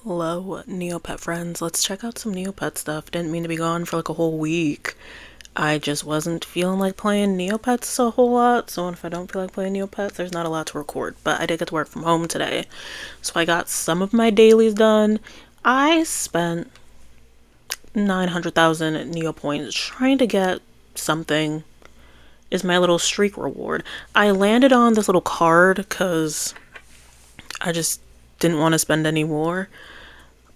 Hello, neopet friends. Let's check out some neopet stuff. Didn't mean to be gone for like a whole week. I just wasn't feeling like playing neopets a whole lot, so if I don't feel like playing neopets, there's not a lot to record. But I did get to work from home today, so I got some of my dailies done. I spent 900,000 neopoints trying to get something. Is my little streak reward. I landed on this little card because I just didn't want to spend any more.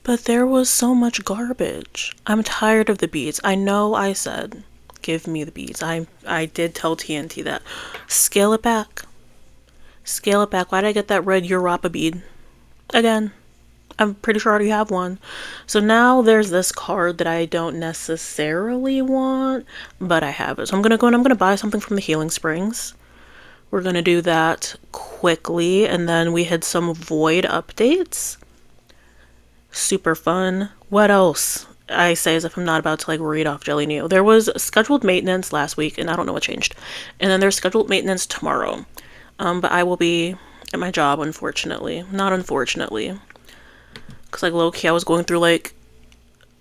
But there was so much garbage. I'm tired of the beads. I know I said, give me the beads. I did tell TNT that. Scale it back. Scale it back. Why did I get that red Europa bead? Again, I'm pretty sure I already have one. So now there's this card that I don't necessarily want, but I have it. So I'm going to go and I'm going to buy something from the Healing Springs. We're going to do that quickly. And then we had some void updates. Super fun. What else? I say as if I'm not about to like read off Jelly Neo. There was scheduled maintenance last week and I don't know what changed. And then there's scheduled maintenance tomorrow. But I will be at my job, unfortunately. Not unfortunately. Because like low-key I was going through like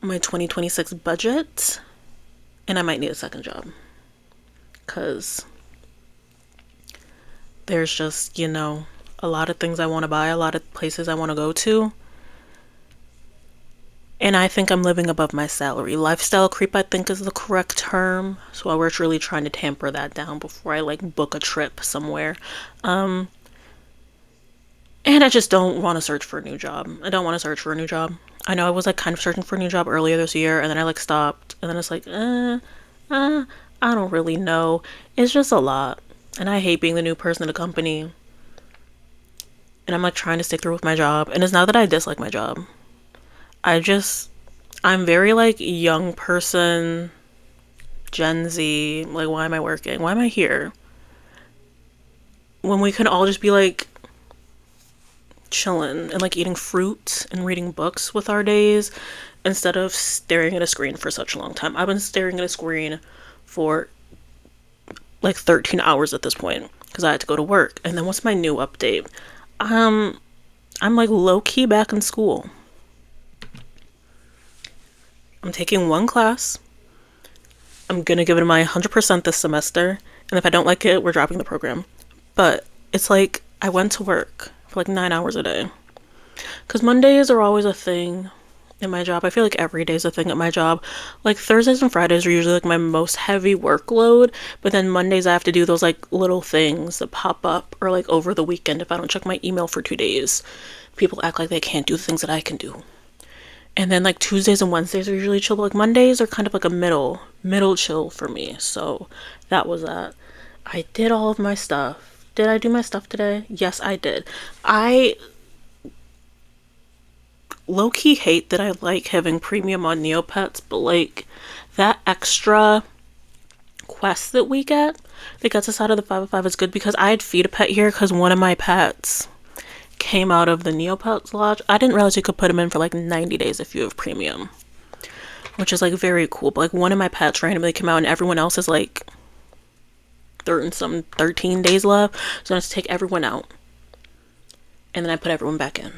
my 2026 budget. And I might need a second job. Because there's just, a lot of things I want to buy. A lot of places I want to go to. And I think I'm living above my salary. Lifestyle creep, I think, is the correct term. So I was really trying to tamper that down before I like book a trip somewhere. And I just don't want to search for a new job. I don't want to search for a new job. I know I was like kind of searching for a new job earlier this year, and then I like stopped, and then it's like, I don't really know. It's just a lot, and I hate being the new person in a company. And I'm like trying to stick through with my job, and it's not that I dislike my job. I'm very like young person, Gen Z, like why am I working? Why am I here? When we can all just be like chilling and like eating fruit and reading books with our days instead of staring at a screen for such a long time. I've been staring at a screen for like 13 hours at this point because I had to go to work. And then what's my new update? I'm like low-key back in school. I'm taking one class. I'm gonna give it my 100% this semester. And if I don't like it, we're dropping the program. But it's like I went to work for like 9 hours a day. Because Mondays are always a thing in my job. I feel like every day is a thing at my job. Like Thursdays and Fridays are usually like my most heavy workload. But then Mondays I have to do those like little things that pop up. Or like over the weekend if I don't check my email for 2 days. People act like they can't do the things that I can do. And then like Tuesdays and Wednesdays are usually chill, but like Mondays are kind of like a middle chill for me. So that was that. I did all of my stuff. Did I do my stuff today? Yes, I did. I low-key hate that I like having premium on Neopets, but like that extra quest that we get that gets us out of the 505 is good because I had feed a pet here because one of my pets came out of the Neopets Lodge. I didn't realize you could put them in for like 90 days if you have premium, which is like very cool. But like one of my pets randomly came out and everyone else is like 13 days left. So I have to take everyone out and then I put everyone back in.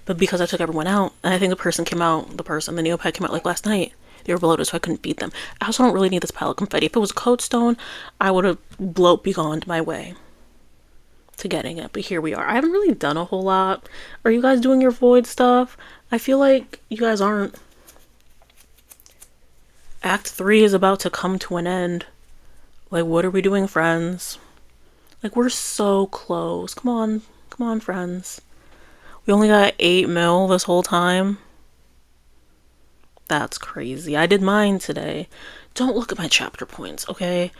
But because I took everyone out, and I think the Neopet came out like last night. They were bloated, so I couldn't feed them. I also don't really need this pile of confetti. If it was Code Stone, I would have begone my way to getting it, but here we are. I haven't really done a whole lot. Are you guys doing your void stuff? I feel like you guys aren't. Act 3 is about to come to an end. Like, what are we doing, friends? Like, we're so close. Come on, friends. We only got 8 mil this whole time. That's crazy. I did mine today. Don't look at my chapter points, okay?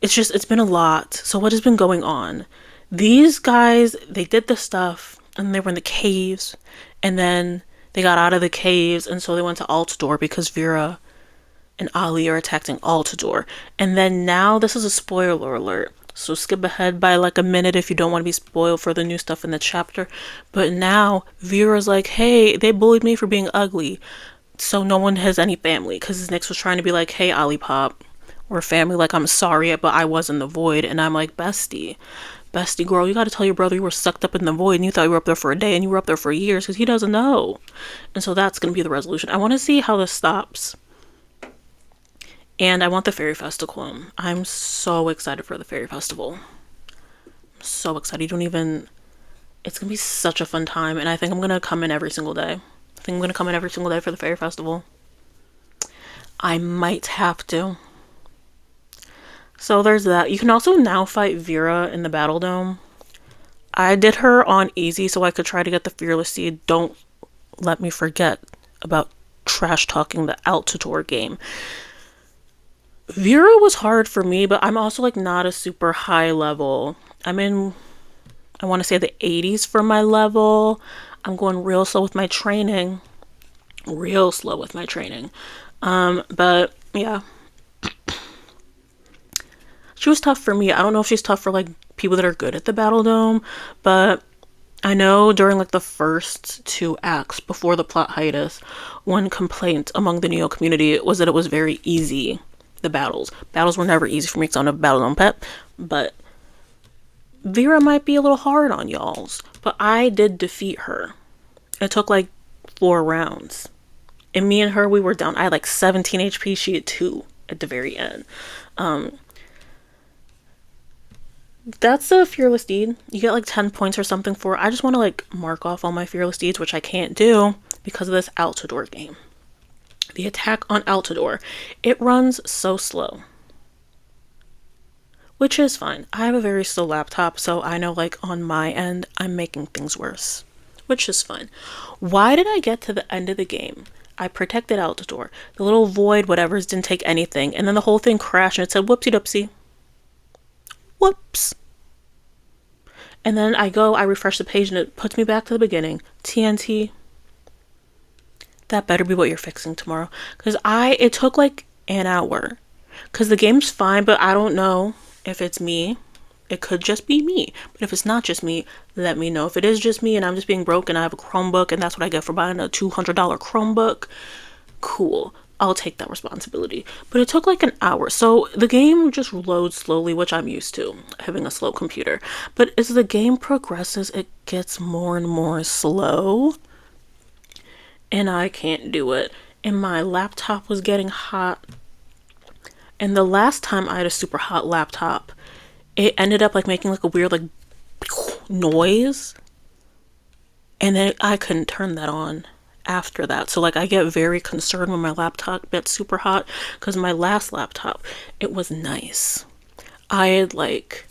It's been a lot. So what has been going on? These guys, they did the stuff and they were in the caves and then they got out of the caves and so they went to Altador because Vera and Ali are attacking Altador. And then now, this is a spoiler alert, so skip ahead by like a minute if you don't want to be spoiled for the new stuff in the chapter. But now Vera's like, hey, they bullied me for being ugly, so no one has any family because Nyx was trying to be like, hey, Olipop, we're family, like I'm sorry but I was in the void. And I'm like, bestie, bestie girl, you gotta tell your brother you were sucked up in the void and you thought you were up there for a day and you were up there for years, because he doesn't know. And so that's gonna be the resolution. I want to see how this stops. And I want the fairy festival. I'm so excited for the fairy festival. So excited. You don't even... It's gonna be such a fun time, and I think I'm gonna come in every single day. I think I'm gonna come in every single day for the fairy festival. I might have to. So there's that. You can also now fight Vera in the Battle Dome. I did her on easy so I could try to get the Fearless Seed. Don't let me forget about trash talking the Altitude game. Vera was hard for me, but I'm also like not a super high level. I'm in, I want to say the 80s for my level. I'm going real slow with my training. Real slow with my training. But yeah. She was tough for me. I don't know if she's tough for like people that are good at the Battle Dome, but I know during like the first 2 acts before the plot hiatus, one complaint among the Neo community was that it was very easy. The battles were never easy for me because I don't have a Battle Dome pet, but Vera might be a little hard on y'all's. But I did defeat her. It took like 4 rounds, and me and her, we were down. I had like 17 HP. She had 2 at the very end. That's a Fearless Deed. You get like 10 points or something for it. I just want to like mark off all my Fearless Deeds, which I can't do because of this Altitude game. The attack on Altitude, it runs so slow, which is fine. I have a very slow laptop, so I know like on my end I'm making things worse, which is fine. Why did I get to the end of the game? I protected Altitude. The little void whatevers didn't take anything, and then the whole thing crashed and it said whoopsie doopsie. Whoops. And then I refresh the page and it puts me back to the beginning. TNT. That better be what you're fixing tomorrow. Because it took like an hour. Because the game's fine, but I don't know if it's me. It could just be me. But if it's not just me, let me know. If it is just me and I'm just being broke and I have a Chromebook and that's what I get for buying a $200 Chromebook, cool. I'll take that responsibility. But it took like an hour. So the game just loads slowly, which I'm used to, having a slow computer. But as the game progresses, it gets more and more slow. And I can't do it. And my laptop was getting hot. And the last time I had a super hot laptop, it ended up like making like a weird like noise. And then I couldn't turn that on after that. So like I get very concerned when my laptop gets super hot, because my last laptop, it was nice. I had like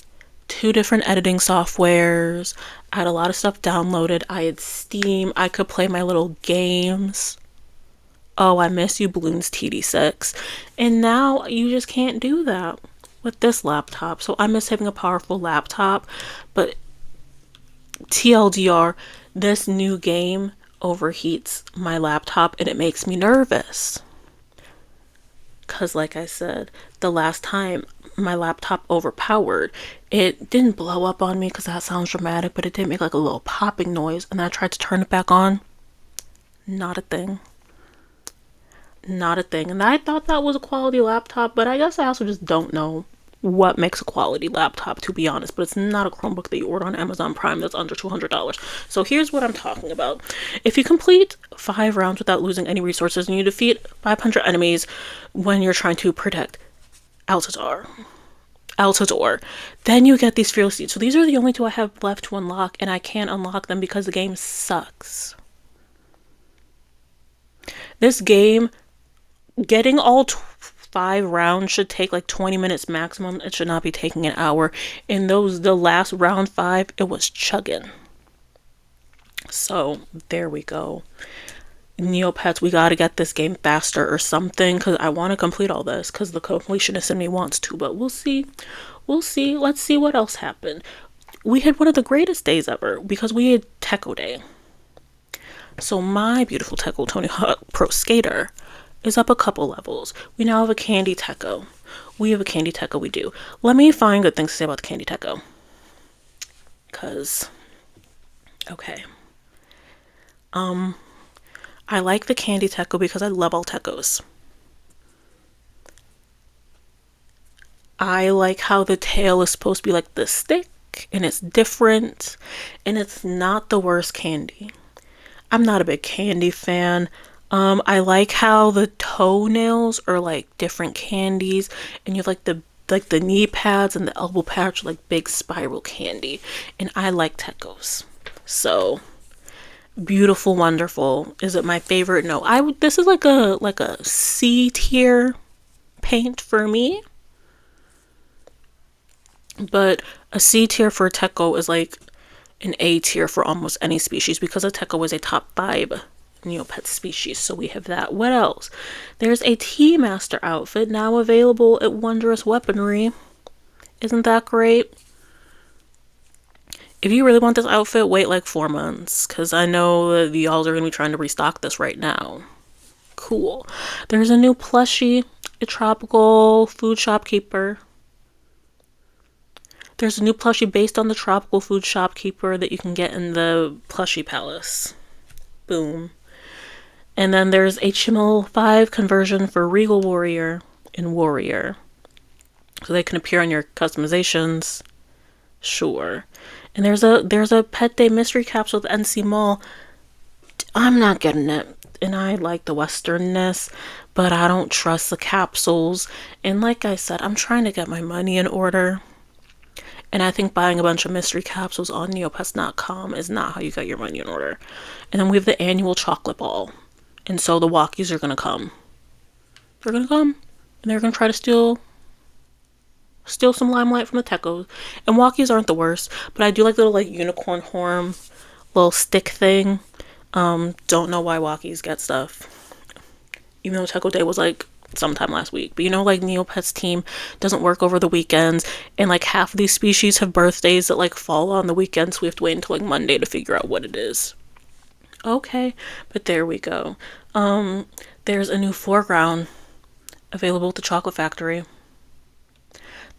2 different editing softwares. I had a lot of stuff downloaded. I had Steam. I could play my little games. Oh, I miss you, Bloons TD6. And now you just can't do that with this laptop. So I miss having a powerful laptop. But TLDR, this new game overheats my laptop and it makes me nervous. Because like I said, the last time my laptop overpowered, it didn't blow up on me because that sounds dramatic, but it did make like a little popping noise, and then I tried to turn it back on. Not a thing. Not a thing. And I thought that was a quality laptop, but I guess I also just don't know what makes a quality laptop, to be honest. But it's not a Chromebook that you order on Amazon Prime that's under $200. So here's what I'm talking about. If you complete 5 rounds without losing any resources and you defeat 500 enemies when you're trying to protect Altitude, then you get these Fearless Seeds. So these are the only 2 I have left to unlock, and I can't unlock them because the game sucks. This game, getting all 5 rounds should take like 20 minutes maximum. It should not be taking an hour. In the last round 5, it was chugging. So there we go. Neopets, we gotta get this game faster or something, because I want to complete all this, because the completionist in me wants to, but we'll see. Let's see what else happened. We had one of the greatest days ever, because we had Techo Day. So my beautiful Techo Tony Hawk Pro Skater is up a couple levels. We now have a Candy Techo. We do. Let me find good things to say about the Candy Techo. Okay. I like the Candy Techo because I love all Techos. I like how the tail is supposed to be like the stick, black and it's different and it's not the worst candy. I'm not a big candy fan. I like how the toenails are like different candies, and you have like the knee pads and the elbow pads are like big spiral candy, and I like Tecos. So beautiful, wonderful. Is it my favorite? No. I would. This is like a C tier paint for me, but a C tier for Teco is like an A tier for almost any species because a Teco is a top 5 neopet species. So we have that. What else? There's a Tea Master outfit now available at Wondrous Weaponry. Isn't that great? If you really want this outfit, wait like 4 months because I know that y'all are going to be trying to restock this right now. Cool. There's a new plushie, a tropical food shopkeeper. There's a new plushie based on the tropical food shopkeeper that you can get in the plushie palace. Boom. And then there's HTML 5 conversion for Regal Warrior and Warrior. So they can appear on your customizations. Sure. And there's a Pet Day mystery capsule at NC Mall. I'm not getting it. And I like the westernness, but I don't trust the capsules. And like I said, I'm trying to get my money in order. And I think buying a bunch of mystery capsules on neopets.com is not how you get your money in order. And then we have the annual chocolate ball. And so the walkies are going to come. They're going to come. And they're going to try to steal some limelight from the Tecos. And walkies aren't the worst. But I do like the little like unicorn horn, little stick thing. Don't know why walkies get stuff. Even though Teco Day was like sometime last week. But you know, like Neopets team doesn't work over the weekends, and like half of these species have birthdays that like fall on the weekends, so we have to wait until like Monday to figure out what it is. Okay, but there we go. There's a new foreground available at the Chocolate Factory.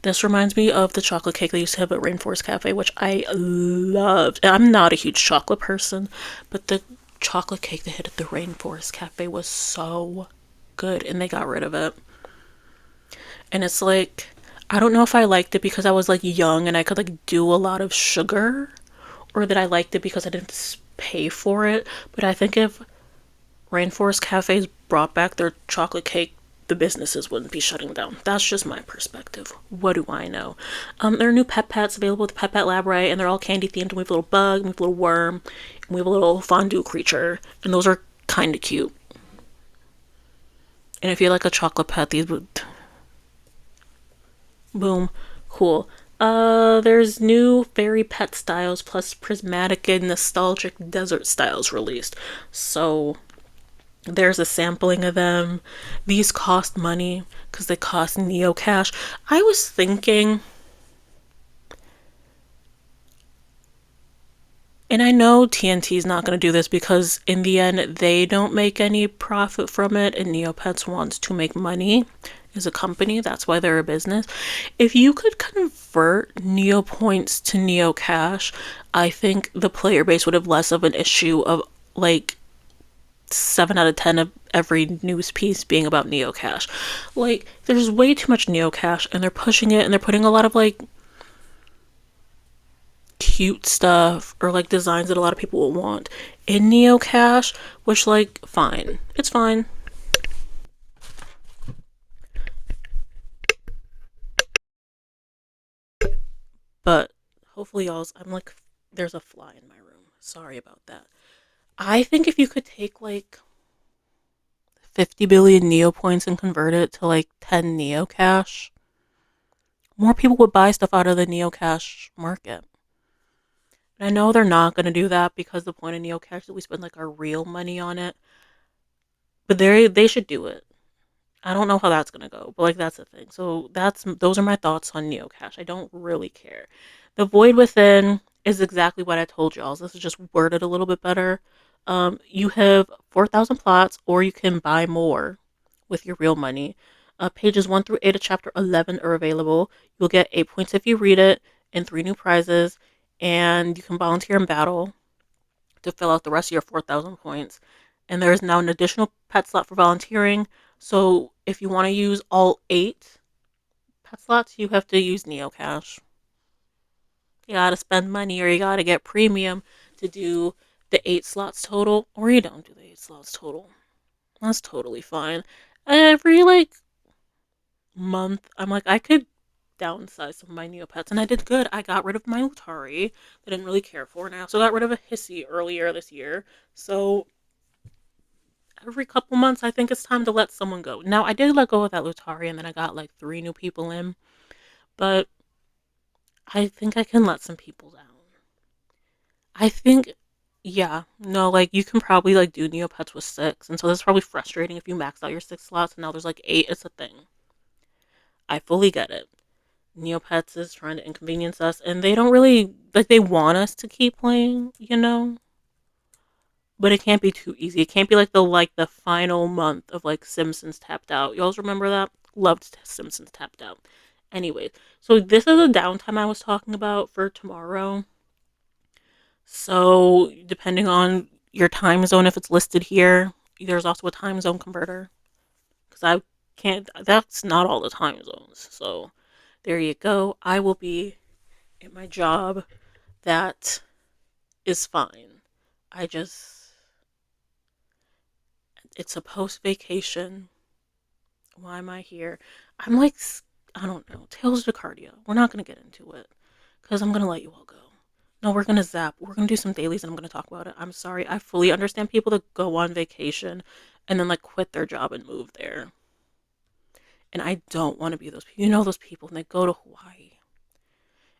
This reminds me of the chocolate cake they used to have at Rainforest Cafe, which I loved. And I'm not a huge chocolate person, but the chocolate cake they had at the Rainforest Cafe was so good, and they got rid of it. And it's like, I don't know if I liked it because I was like young and I could like do a lot of sugar, or that I liked it because I didn't pay for it. But I think if Rainforest Cafes brought back their chocolate cake, the businesses wouldn't be shutting down. That's just my perspective. What do I know? There are new Pet Pets available at the Pet Pet Lab, right? And they're all candy themed. And we have a little bug, we have a little worm, and we have a little fondue creature. And those are kind of cute. And if you like a chocolate pet, these would... Boom. Cool. There's new fairy pet styles plus prismatic and nostalgic desert styles released. So there's a sampling of them. These cost money because they cost Neo Cash. I was thinking, and I know TNT is not going to do this because in the end they don't make any profit from it, and Neopets wants to make money as a company. That's why they're a business. If you could convert Neo points to Neo Cash, I think the player base would have less of an issue of like 7 out of 10 of every news piece being about Neo Cash. Like, there's way too much Neo Cash, and they're pushing it, and they're putting a lot of like cute stuff or like designs that a lot of people will want in Neo Cash, which like fine. It's fine. But hopefully y'all's I'm like there's a fly in my room. Sorry about that. I think if you could take like 50 billion Neo points and convert it to like 10 Neo Cash, more people would buy stuff out of the Neo Cash market. And I know they're not going to do that because the point of Neo Cash is that we spend like our real money on it. But they should do it. I don't know how that's gonna go, but like that's the thing. So those are my thoughts on Neocash. I don't really care. The Void Within is exactly what I told y'all. This is just worded a little bit better. You have 4,000 plots, or you can buy more with your real money. Pages 1 through 8 of chapter 11 are available. You'll get 8 points if you read it, and 3 new prizes, and you can volunteer in battle to fill out the rest of your 4,000 points. And there is now an additional pet slot for volunteering. So if you want to use all 8 pet slots, you have to use Neocash. You gotta spend money or you gotta get premium to do the 8 slots total, or you don't do the 8 slots total. That's totally fine. Every like month, I'm like, I could downsize some of my neopets, and I did good. I got rid of my Lutari that I didn't really care for, and I also got rid of a Hissy earlier this year. So every couple months, I think it's time to let someone go. Now, I did let go of that Lutari, and then I got like 3 new people in, but I think I can let some people down. I think, yeah, no, like you can probably like do Neopets with 6, and so that's probably frustrating if you max out your 6 slots and now there's like 8. It's a thing. I fully get it. Neopets is trying to inconvenience us, and they don't really like they want us to keep playing, but it can't be too easy. It can't be like the final month of like Simpsons tapped out. You all remember that? Loved Simpsons tapped out. Anyways, so this is a downtime I was talking about for tomorrow. So, depending on your time zone, if it's listed here, there's also a time zone converter. Because I can't, that's not all the time zones. So, there you go. I will be at my job. That is fine. I just, it's a post vacation. Why am I here? I'm like, I don't know, Tales to cardio. We're not going to get into it. Because I'm going to let you all go. No, we're going to zap. We're going to do some dailies and I'm going to talk about it. I'm sorry. I fully understand people that go on vacation and then like quit their job and move there. And I don't want to be those people. You know those people and they go to Hawaii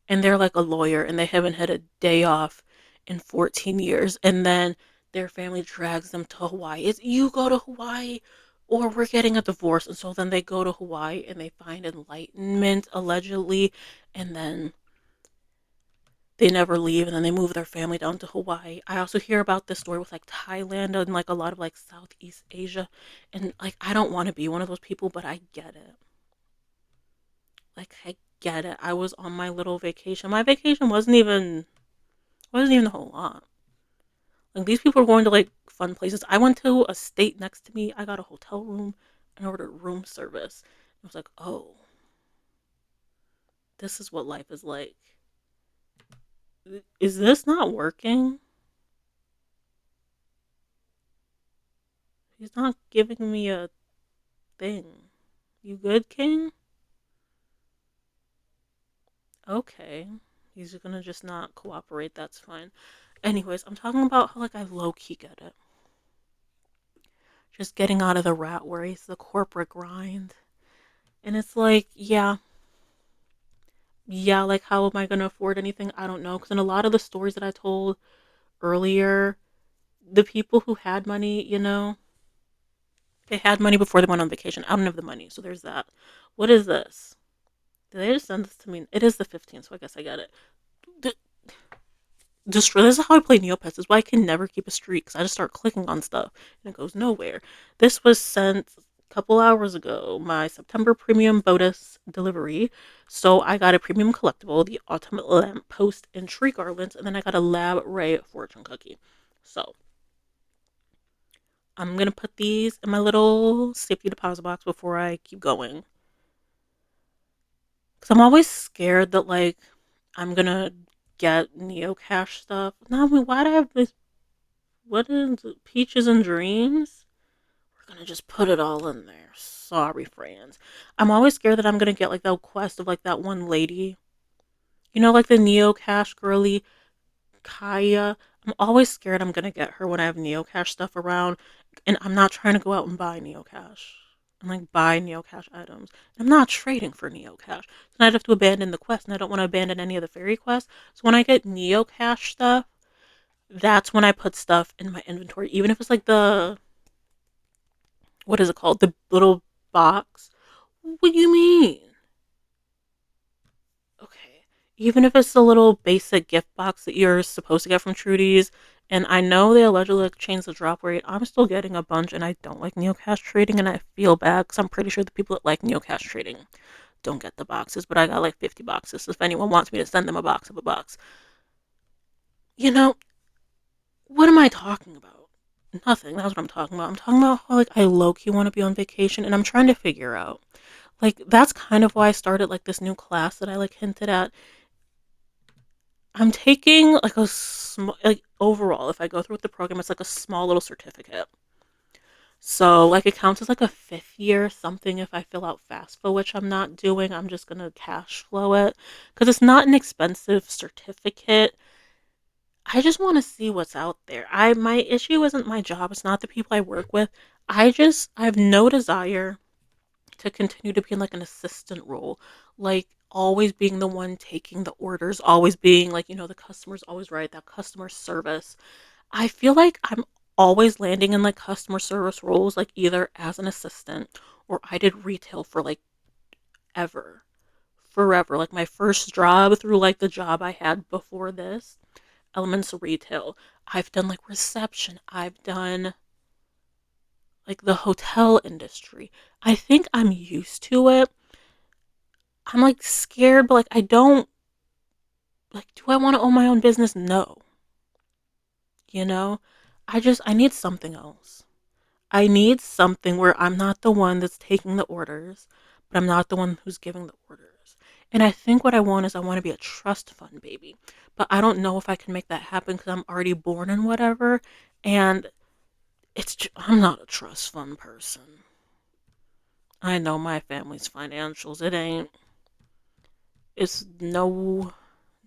and they're like a lawyer and they haven't had a day off in 14 years. And then their family drags them to Hawaii. It's you go to Hawaii or we're getting a divorce. And so then they go to Hawaii and they find enlightenment allegedly. And then they never leave and then they move their family down to Hawaii. I also hear about this story with like Thailand and like a lot of like Southeast Asia. And like I don't want to be one of those people, but I get it. Like I get it. I was on my little vacation. My vacation wasn't even a whole lot. Like these people are going to like fun places. I went to a state next to me. I got a hotel room and ordered room service. I was like, oh, this is what life is like. Is this not working? He's not giving me a thing. You good, King? Okay. He's gonna just not cooperate. That's fine. Anyways, I'm talking about how, like, I low key get it. Just getting out of the rat race, the corporate grind. And it's like, yeah, like, how am I gonna afford anything? I don't know. Because in a lot of the stories that I told earlier, the people who had money, they had money before they went on vacation. I don't have the money. So there's that. What is this? Did they just send this to me? It is the 15th, so I guess I got it. Just this is how I play Neopets. This is why I can never keep a streak because I just start clicking on stuff and it goes nowhere. This was sent a couple hours ago. My September premium bonus delivery. So I got a premium collectible, the Ultimate Lamp Post and Tree Garlands, and then I got a Lab Ray fortune cookie. So I'm gonna put these in my little safety deposit box before I keep going. Cause I'm always scared that like I'm gonna get Neo Cash stuff. No, I mean, why do I have this? What is it? Peaches and Dreams? We're gonna just put it all in there. Sorry, friends. I'm always scared that I'm gonna get like that quest of like that one lady. Like the Neo Cash girly Kaya. I'm always scared I'm gonna get her when I have Neo Cash stuff around, and I'm not trying to go out and buy Neo Cash. I'm like buy Neo Cash items. I'm not trading for Neo Cash. So I'd have to abandon the quest, and I don't want to abandon any of the fairy quests. So when I get Neo Cash stuff, that's when I put stuff in my inventory, even if it's like the what is it called? The little box. What do you mean? Okay. Even if it's the little basic gift box that you're supposed to get from Trudy's, and I know they allegedly like, changed the drop rate, I'm still getting a bunch, and I don't like Neocash trading, and I feel bad because I'm pretty sure the people that like Neocash trading don't get the boxes, but I got like 50 boxes. So if anyone wants me to send them a box of a box, you know, what am I talking about? Nothing. That's what I'm talking about. I'm talking about how like I low key want to be on vacation, and I'm trying to figure out. Like that's kind of why I started like this new class that I like hinted at I'm taking like a small, like overall, if I go through with the program, it's like a small little certificate. So like it counts as like a fifth year something if I fill out FAFSA, which I'm not doing. I'm just gonna cash flow it because it's not an expensive certificate. I just want to see what's out there. My issue isn't my job. It's not the people I work with. I have no desire to continue to be in like an assistant role, like always being the one taking the orders, always being like, the customer's always right, that customer service. I feel like I'm always landing in like customer service roles, like either as an assistant or I did retail for like ever, forever. Like my first job through like the job I had before this, elements of retail. I've done like reception. I've done like the hotel industry. I think I'm used to it. I'm like scared, but like I don't like do I want to own my own business? No. You know? I need something else. I need something where I'm not the one that's taking the orders, but I'm not the one who's giving the orders. And I think what I want is I want to be a trust fund baby. But I don't know if I can make that happen because I'm already born in whatever. And I'm not a trust fund person. I know my family's financials. It ain't. It's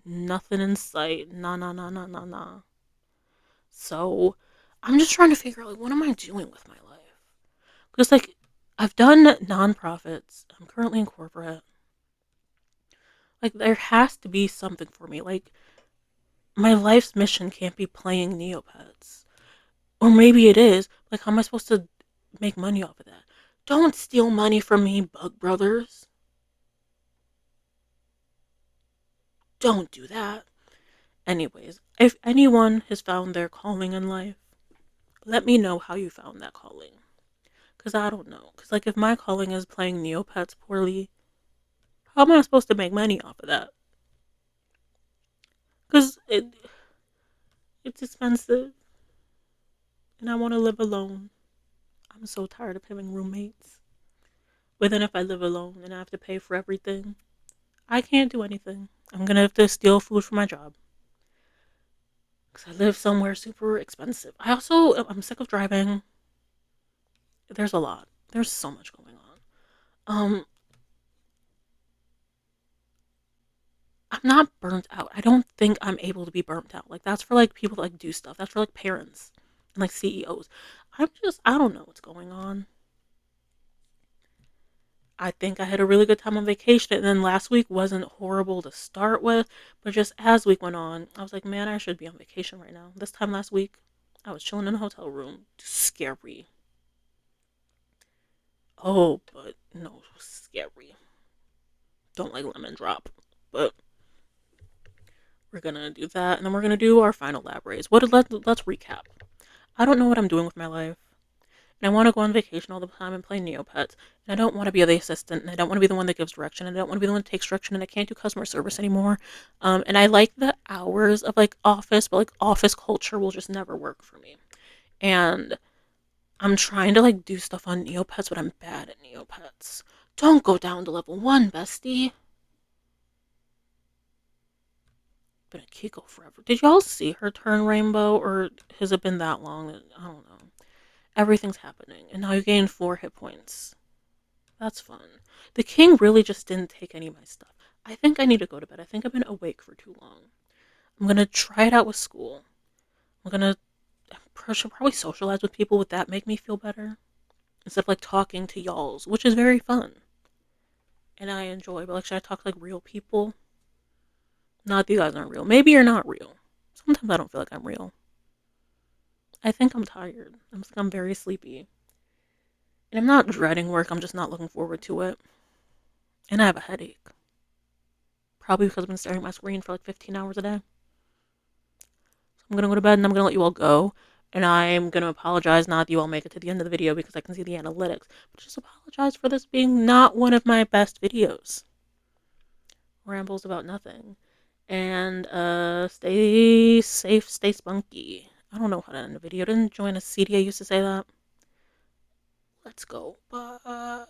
nothing in sight. Nah, nah, nah, nah, nah, nah. So I'm just trying to figure out like what am I doing with my life? Because like I've done nonprofits. I'm currently in corporate. Like there has to be something for me. Like my life's mission can't be playing neopets. Or maybe it is. Like how am I supposed to make money off of that? Don't steal money from me, Bug Brothers. Don't do that. Anyways, if anyone has found their calling in life, let me know how you found that calling. Because I don't know. Because, like, if my calling is playing Neopets poorly, how am I supposed to make money off of that? Because it's expensive. And I want to live alone. I'm so tired of having roommates. But then if I live alone and I have to pay for everything, I can't do anything. I'm going to have to steal food from my job. Because I live somewhere super expensive. I'm sick of driving. There's a lot. There's so much going on. Um, I'm not burnt out. I don't think I'm able to be burnt out. Like that's for like people that like do stuff. That's for like parents and like CEOs. I don't know what's going on. I think I had a really good time on vacation and then last week wasn't horrible to start with, but just as week went on, I was like, man, I should be on vacation right now. This time last week, I was chilling in a hotel room. Scary. Oh, but no, scary. Don't like lemon drop. But we're gonna do that, and then we're gonna do our final lab raise. Let's recap. I don't know what I'm doing with my life. And I want to go on vacation all the time and play Neopets. And I don't want to be the assistant. And I don't want to be the one that gives direction. And I don't want to be the one that takes direction. And I can't do customer service anymore. And I like the hours of like office, but like office culture will just never work for me. And I'm trying to like do stuff on Neopets, but I'm bad at Neopets. Don't go down to level 1, bestie. Been a Kiko forever. Did y'all see her turn rainbow, or has it been that long? I don't know. Everything's happening, and now you gain 4 hit points. That's fun. The king really just didn't take any of my stuff. I think I need to go to bed. I think I've been awake for too long. I'm gonna try it out with school. I'm gonna should probably socialize with people. Would that make me feel better? Instead of like talking to y'alls, which is very fun. And I enjoy, but like should I talk to like real people? Not that you guys aren't real. Maybe you're not real. Sometimes I don't feel like I'm real. I think I'm tired. I'm very sleepy. And I'm not dreading work, I'm just not looking forward to it. And I have a headache. Probably because I've been staring at my screen for like 15 hours a day. So I'm gonna go to bed and I'm gonna let you all go. And I'm gonna apologize not that you all make it to the end of the video because I can see the analytics. But just apologize for this being not one of my best videos. Rambles about nothing. And stay safe, stay spunky. I don't know how to end a video. Didn't join a CD. I used to say that. Let's go. Bye.